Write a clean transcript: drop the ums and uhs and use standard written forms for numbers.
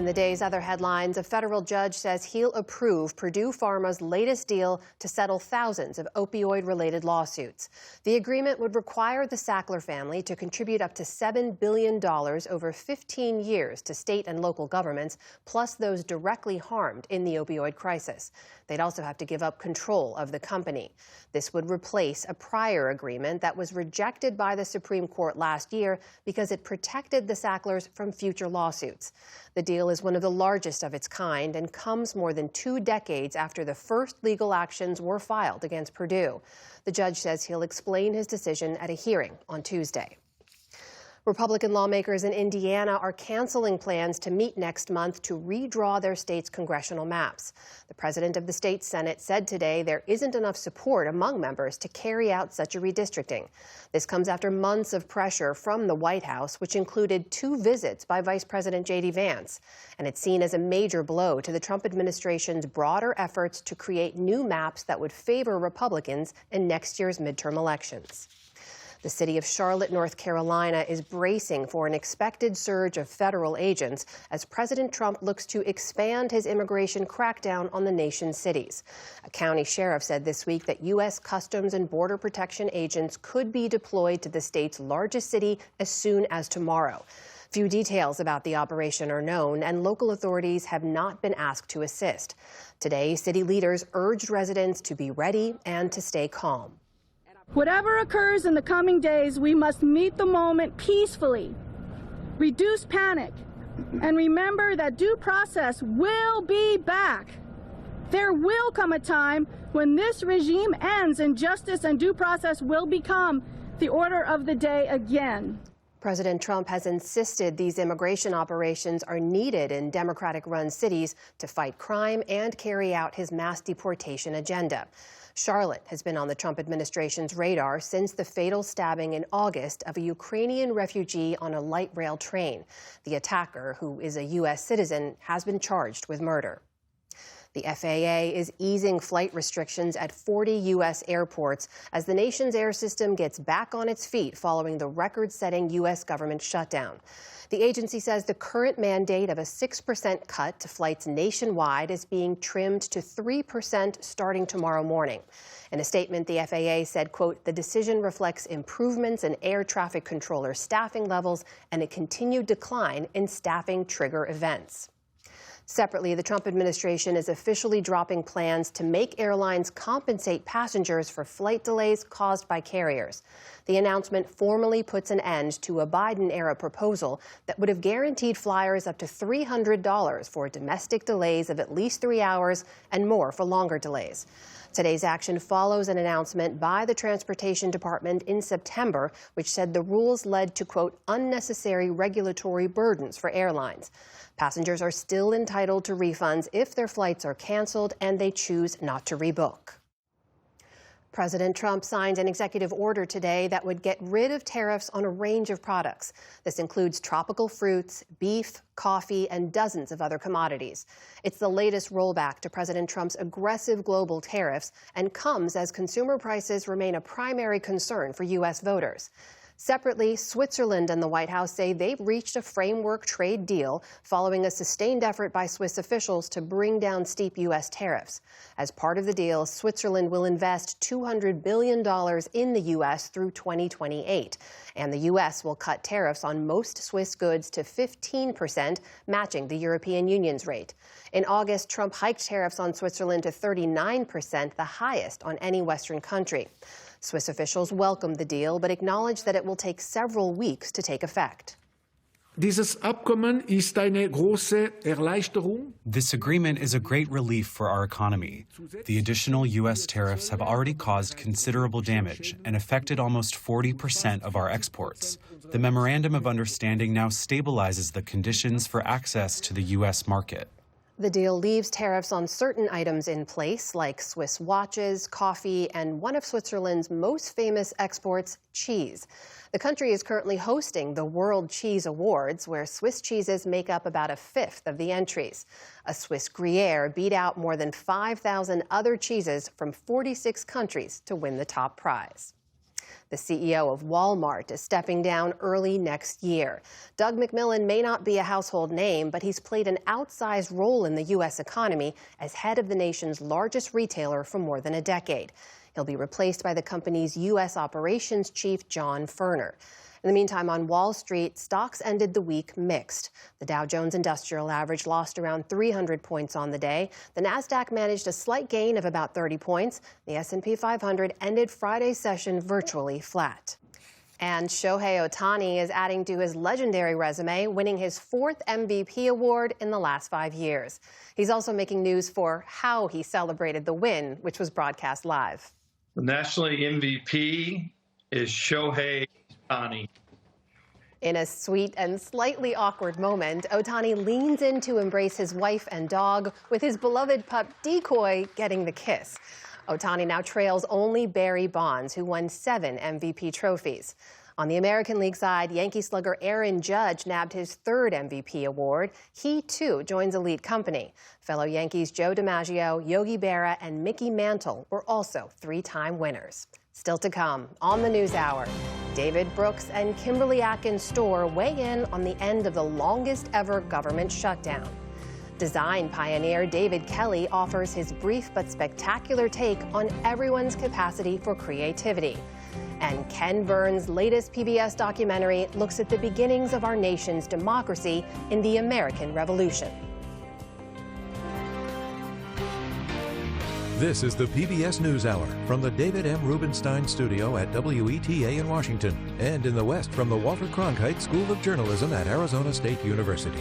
In the day's other headlines, a federal judge says he'll approve Purdue Pharma's latest deal to settle thousands of opioid-related lawsuits. The agreement would require the Sackler family to contribute up to $7 billion over 15 years to state and local governments, plus those directly harmed in the opioid crisis. They'd also have to give up control of the company. This would replace a prior agreement that was rejected by the Supreme Court last year because it protected the Sacklers from future lawsuits. The deal is one of the largest of its kind and comes more than 2 decades after the first legal actions were filed against Purdue. The judge says he'll explain his decision at a hearing on Tuesday. Republican lawmakers in Indiana are canceling plans to meet next month to redraw their state's congressional maps. The president of the state Senate said today there isn't enough support among members to carry out such a redistricting. This comes after months of pressure from the White House, which included 2 visits by Vice President J.D. Vance. And it's seen as a major blow to the Trump administration's broader efforts to create new maps that would favor Republicans in next year's midterm elections. The city of Charlotte, North Carolina, is bracing for an expected surge of federal agents as President Trump looks to expand his immigration crackdown on the nation's cities. A county sheriff said this week that U.S. Customs and Border Protection agents could be deployed to the state's largest city as soon as tomorrow. Few details about the operation are known, and local authorities have not been asked to assist. Today, city leaders urged residents to be ready and to stay calm. Whatever occurs in the coming days, we must meet the moment peacefully, reduce panic, and remember that due process will be back. There will come a time when this regime ends and justice and due process will become the order of the day again. President Trump has insisted these immigration operations are needed in Democratic-run cities to fight crime and carry out his mass deportation agenda. Charlotte has been on the Trump administration's radar since the fatal stabbing in August of a Ukrainian refugee on a light rail train. The attacker, who is a U.S. citizen, has been charged with murder. The FAA is easing flight restrictions at 40 U.S. airports as the nation's air system gets back on its feet following the record-setting U.S. government shutdown. The agency says the current mandate of a 6% cut to flights nationwide is being trimmed to 3% starting tomorrow morning. In a statement, the FAA said, quote, "The decision reflects improvements in air traffic controller staffing levels and a continued decline in staffing trigger events." Separately, the Trump administration is officially dropping plans to make airlines compensate passengers for flight delays caused by carriers. The announcement formally puts an end to a Biden-era proposal that would have guaranteed flyers up to $300 for domestic delays of at least 3 hours and more for longer delays. Today's action follows an announcement by the Transportation Department in September, which said the rules led to, quote, unnecessary regulatory burdens for airlines. Passengers are still entitled to refunds if their flights are canceled and they choose not to rebook. President Trump signed an executive order today that would get rid of tariffs on a range of products. This includes tropical fruits, beef, coffee, and dozens of other commodities. It's the latest rollback to President Trump's aggressive global tariffs and comes as consumer prices remain a primary concern for U.S. voters. Separately, Switzerland and the White House say they've reached a framework trade deal following a sustained effort by Swiss officials to bring down steep U.S. tariffs. As part of the deal, Switzerland will invest $200 billion in the U.S. through 2028. And the U.S. will cut tariffs on most Swiss goods to 15%, matching the European Union's rate. In August, Trump hiked tariffs on Switzerland to 39%, the highest on any Western country. Swiss officials welcomed the deal, but acknowledged that it will take several weeks to take effect. Dieses Abkommen ist eine große Erleichterung. This agreement is a great relief for our economy. The additional U.S. tariffs have already caused considerable damage and affected almost 40% of our exports. The Memorandum of Understanding now stabilizes the conditions for access to the U.S. market. The deal leaves tariffs on certain items in place, like Swiss watches, coffee, and one of Switzerland's most famous exports, cheese. The country is currently hosting the World Cheese Awards, where Swiss cheeses make up about a fifth of the entries. A Swiss Gruyere beat out more than 5,000 other cheeses from 46 countries to win the top prize. The CEO of Walmart is stepping down early next year. Doug McMillon may not be a household name, but he's played an outsized role in the U.S. economy as head of the nation's largest retailer for more than a decade. He'll be replaced by the company's U.S. operations chief, John Furner. In the meantime, on Wall Street, stocks ended the week mixed. The Dow Jones Industrial Average lost around 300 points on the day. The Nasdaq managed a slight gain of about 30 points. The S&P 500 ended Friday's session virtually flat. And Shohei Ohtani is adding to his legendary resume, winning his 4th MVP award in the last 5 years. He's also making news for how he celebrated the win, which was broadcast live. The National MVP is Shohei Ohtani. In a sweet and slightly awkward moment, Ohtani leans in to embrace his wife and dog, with his beloved pup Decoy getting the kiss. Ohtani now trails only Barry Bonds, who won 7 MVP trophies. On the American League side, Yankee slugger Aaron Judge nabbed his 3rd MVP award. He, too, joins elite company. Fellow Yankees Joe DiMaggio, Yogi Berra, and Mickey Mantle were also 3-time winners. Still to come on the NewsHour, David Brooks and Kimberly Atkins Storer weigh in on the end of the longest ever government shutdown. Design pioneer David Kelly offers his brief but spectacular take on everyone's capacity for creativity. And Ken Burns' latest PBS documentary looks at the beginnings of our nation's democracy in the American Revolution. This is the PBS NewsHour from the David M. Rubenstein studio at WETA in Washington, and in the West from the Walter Cronkite School of Journalism at Arizona State University.